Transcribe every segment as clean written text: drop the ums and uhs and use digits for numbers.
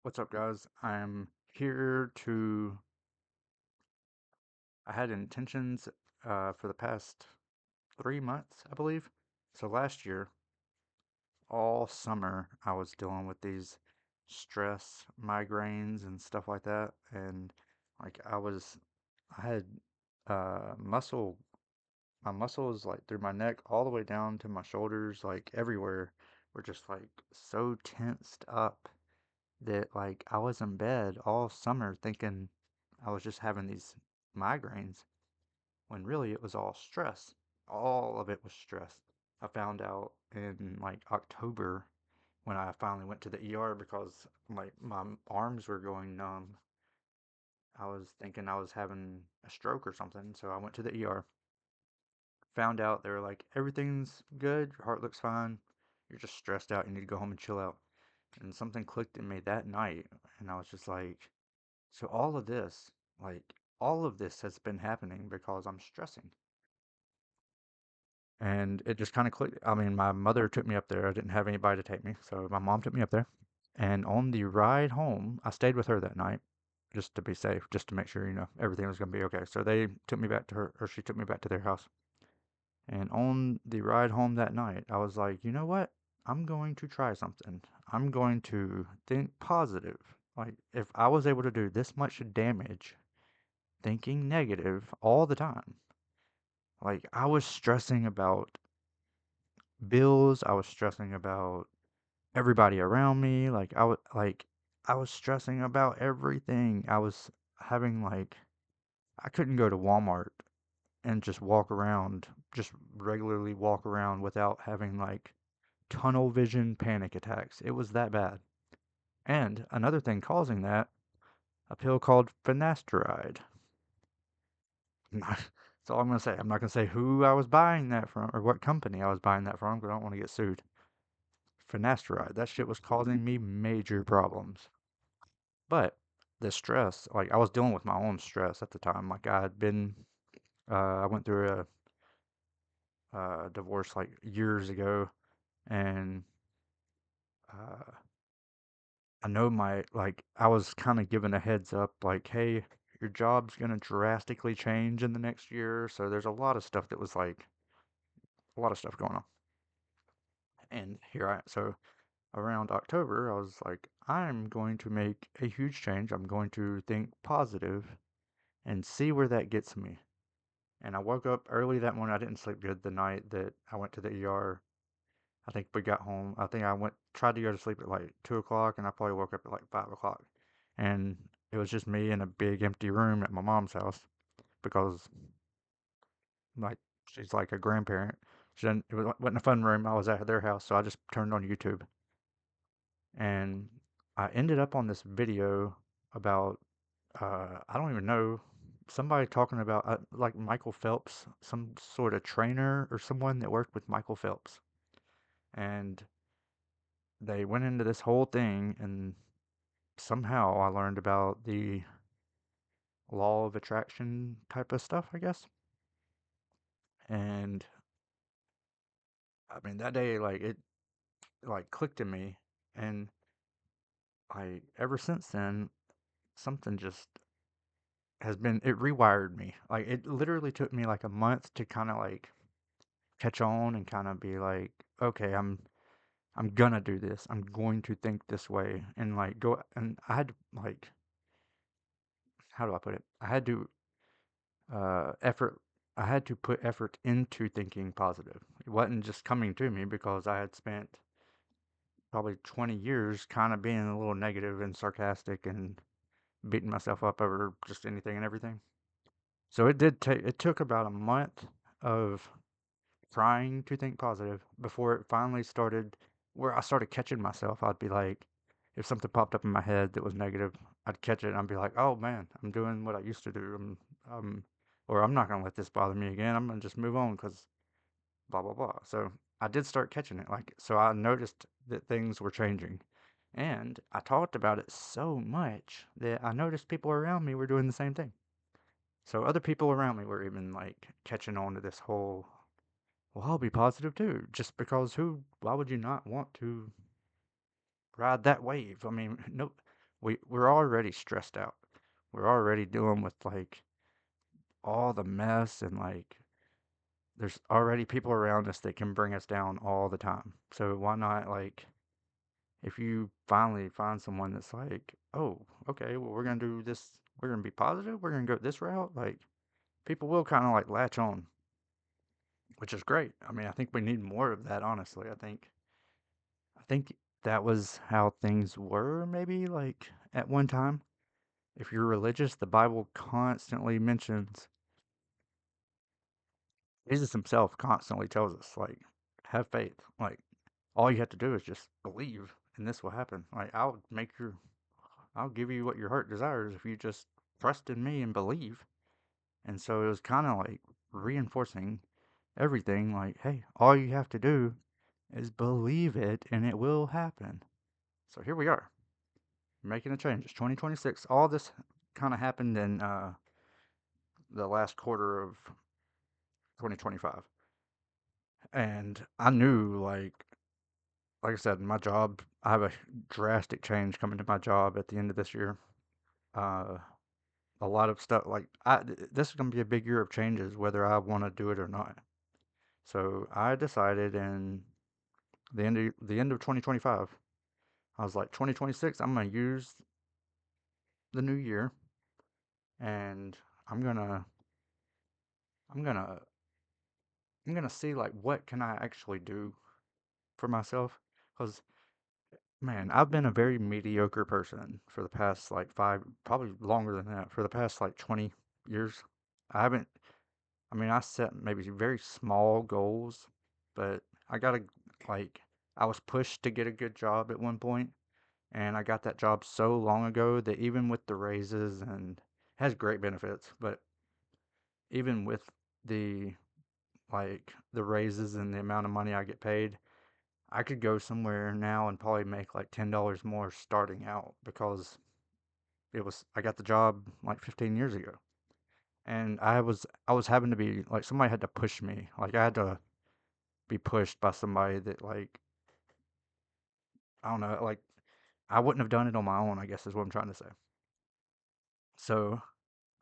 What's up, guys? I'm here to. I had intentions for the past 3 months, I believe. So last year, all summer, I was dealing with these stress migraines and stuff like that. And like I had muscle, my muscles like through my neck all the way down to my shoulders, like everywhere, were just like so tensed up that like I was in bed all summer thinking I was just having these migraines when really it was all stress. All of it was stress. I found out in like October when I finally went to the ER because like my arms were going numb. I was thinking I was having a stroke or something, so I went to the ER. Found out they were like, everything's good, your heart looks fine, you're just stressed out, you need to go home and chill out. And something clicked in me that night, and I was just like, so all of this has been happening because I'm stressing. And it just kind of clicked. I mean, my mother took me up there. I didn't have anybody to take me, so my mom took me up there. And on the ride home, I stayed with her that night just to be safe, just to make sure, everything was going to be okay. So they took me back to her, or she took me back to their house. And on the ride home that night, I was like, you know what? I'm going to try something. I'm going to think positive. Like, if I was able to do this much damage thinking negative all the time. Like I was stressing about bills, I was stressing about everybody around me, I was stressing about everything. I was having like I couldn't go to Walmart and just walk around, just regularly walk around without having like tunnel vision panic attacks. It was that bad. And another thing causing that, a pill called finasteride. That's all I'm gonna say. I'm not gonna say who I was buying that from or what company I was buying that from because I don't want to get sued. Finasteride. That shit was causing me major problems. But the stress, like I was dealing with my own stress at the time. Like I went through a divorce like years ago, and uh, I know I was kind of given a heads up, like, hey, your job's gonna drastically change in the next year. So there's a lot of stuff that was like a lot of stuff going on. And so around October, I was like, I'm going to make a huge change. I'm going to think positive and see where that gets me. And I woke up early that morning. I didn't sleep good the night that I went to the ER. I think we got home. I think tried to go to sleep at like 2 o'clock, and I probably woke up at like 5 o'clock. And it was just me in a big empty room at my mom's house because like she's like a grandparent. Wasn't a fun room. I was at their house, so I just turned on YouTube. And I ended up on this video about I don't even know, somebody talking about like Michael Phelps, some sort of trainer or someone that worked with Michael Phelps, and they went into this whole thing, and somehow I learned about the law of attraction type of stuff, I guess. And I mean that day, like it like clicked in me, and like ever since then, something just it rewired me. Like it literally took me like a month to kind of like catch on and kind of be like, okay, I'm gonna do this. I'm going to think this way and like go and I had to like how do I put it? Effort I had to put effort into thinking positive. It wasn't just coming to me because I had spent probably 20 years kind of being a little negative and sarcastic and beating myself up over just anything and everything. So it took about a month of trying to think positive before it finally started where I started catching myself. I'd be like, if something popped up in my head that was negative, I'd catch it and I'd be like, oh man, I'm doing what I used to do. Or I'm not going to let this bother me again. I'm going to just move on because blah, blah, blah. So I did start catching it. So I noticed that things were changing. And I talked about it so much that I noticed people around me were doing the same thing. So other people around me were even like catching on to this whole well, I'll be positive too, just because why would you not want to ride that wave? I mean, no, we're already stressed out. We're already dealing with like all the mess and like there's already people around us that can bring us down all the time. So why not like if you finally find someone that's like, oh, okay, well we're gonna do this, we're gonna be positive, we're gonna go this route, like people will kind of like latch on, which is great. I mean, I think we need more of that, honestly. I think that was how things were maybe like at one time. If you're religious, the Bible constantly mentions Jesus himself constantly tells us like have faith. Like all you have to do is just believe and this will happen. Like I'll give you what your heart desires if you just trust in me and believe. And so it was kind of like reinforcing everything like, hey, all you have to do is believe it and it will happen. So here we are, making a change. It's 2026. All this kind of happened in the last quarter of 2025. And I knew, like I said, my job, I have a drastic change coming to my job at the end of this year. Uh, a lot of stuff, this is going to be a big year of changes, whether I want to do it or not. So I decided in the end of 2025, I was like, 2026, I'm going to use the new year and I'm going to I'm going to I'm going to see like what can I actually do for myself cuz man, I've been a very mediocre person for the past like 5, probably longer than that, for the past like 20 years. I haven't I mean, I set maybe very small goals, but I got to like I was pushed to get a good job at one point and I got that job so long ago that even with the raises and has great benefits, but even with the the raises and the amount of money I get paid, I could go somewhere now and probably make like $10 more starting out because I got the job like 15 years ago. And I was having to be like somebody had to push me. Like I had to be pushed by somebody that like I don't know, like I wouldn't have done it on my own, I guess is what I'm trying to say. So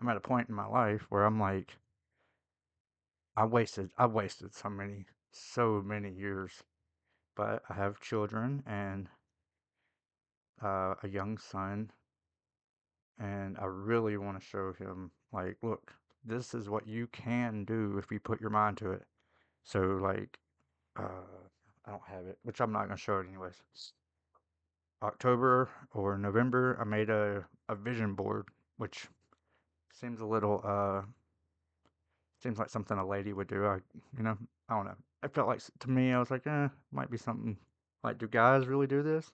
I'm at a point in my life where I'm like, I wasted so many years. But I have children and a young son, and I really want to show him, like, look, this is what you can do if you put your mind to it. So, I don't have it, which I'm not gonna show it anyways. October or November, I made a vision board, which seems a little seems like something a lady would do. You know, I don't know. I felt like to me, I was like, might be something. Like, do guys really do this?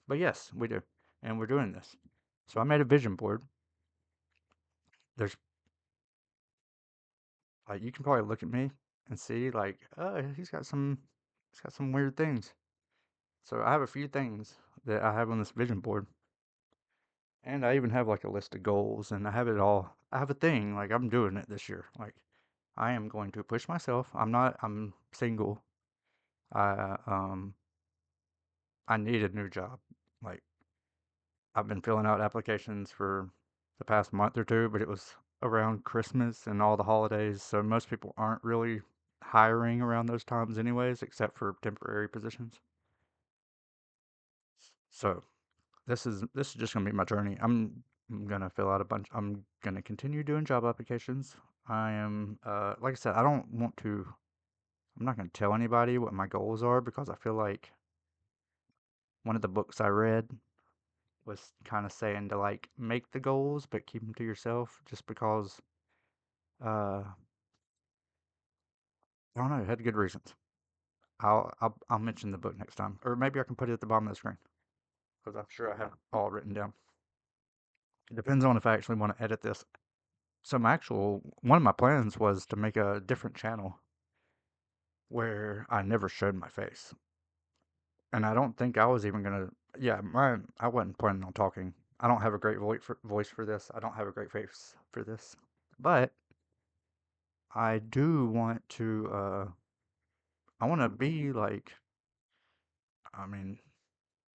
But yes, we do, and we're doing this. So I made a vision board. There's like you can probably look at me and see like, oh, he's got some weird things. So I have a few things that I have on this vision board, and I even have like a list of goals, and I have it all. I have a thing like I'm doing it this year. Like I am going to push myself. I'm not. I'm single. I I need a new job. Like I've been filling out applications for the past month or two, but it was around Christmas and all the holidays, so most people aren't really hiring around those times anyways, except for temporary positions. So this is just gonna be my journey. I'm gonna fill out a bunch. I'm gonna continue doing job applications. I am like I said, I don't want to. I'm not gonna tell anybody what my goals are because I feel like one of the books I read was kind of saying to like make the goals but keep them to yourself just because I don't know, it had good reasons. I'll mention the book next time, or maybe I can put it at the bottom of the screen because I'm sure I have it all written down. It depends on if I actually want to edit this. So my actual one of my plans was to make a different channel where I never showed my face, and I don't think I was even gonna. Yeah, I wasn't planning on talking. I don't have a great voice for this. I don't have a great face for this, but I do want to. I want to be like. I mean,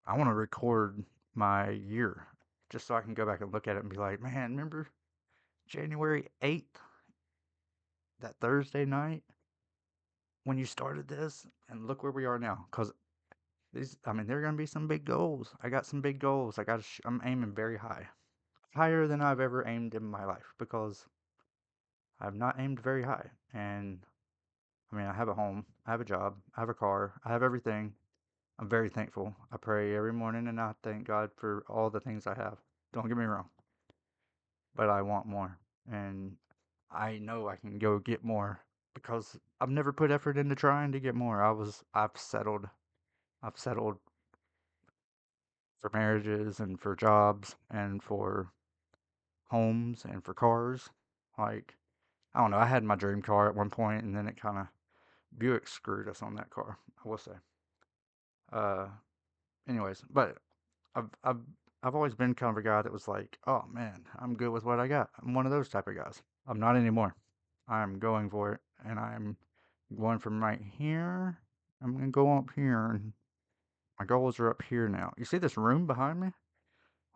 I want to record my year just so I can go back and look at it and be like, man, remember January 8th, that Thursday night when you started this? And look where we are now. Because I mean, there are going to be some big goals. I got some big goals. I'm aiming very high, higher than I've ever aimed in my life because I've not aimed very high. And I mean, I have a home, I have a job, I have a car, I have everything. I'm very thankful. I pray every morning and I thank God for all the things I have. Don't get me wrong, but I want more. And I know I can go get more because I've never put effort into trying to get more. I've settled for marriages and for jobs and for homes and for cars. Like, I don't know, I had my dream car at one point and then it kind of, Buick screwed us on that car, I will say. Uh, anyways, but I've I've I've always been kind of a guy that was like, oh man, I'm good with what I got. I'm one of those type of guys. I'm not anymore. I'm going for it, and I'm going from right here. I'm gonna go up here, and my goals are up here now. You see this room behind me?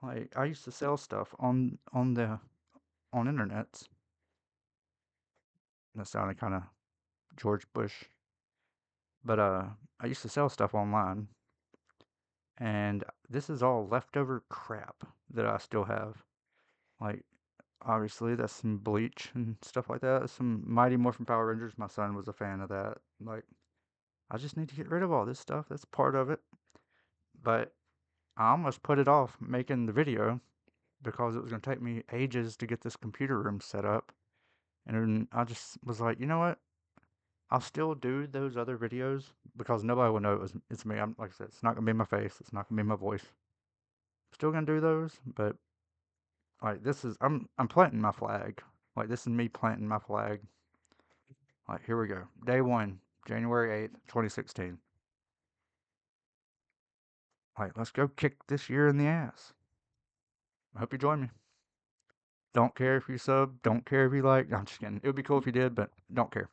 Like I used to sell stuff on internets. That sounded kind of George Bush, but I used to sell stuff online, and this is all leftover crap that I still have. Like obviously, that's some Bleach and stuff like that. Some Mighty Morphin Power Rangers. My son was a fan of that. Like, I just need to get rid of all this stuff. That's part of it. But I almost put it off making the video because it was going to take me ages to get this computer room set up. And then I just was like, you know what? I'll still do those other videos because nobody will know it's me. I'm like I said, it's not gonna be my face. It's not gonna be my voice. Still gonna do those, but like this is I'm planting my flag. Like this is me planting my flag. Like here we go. Day one, January 8th, 2016. Like let's go kick this year in the ass. I hope you join me. Don't care if you sub. Don't care if you like. I'm just kidding. It would be cool if you did, but don't care.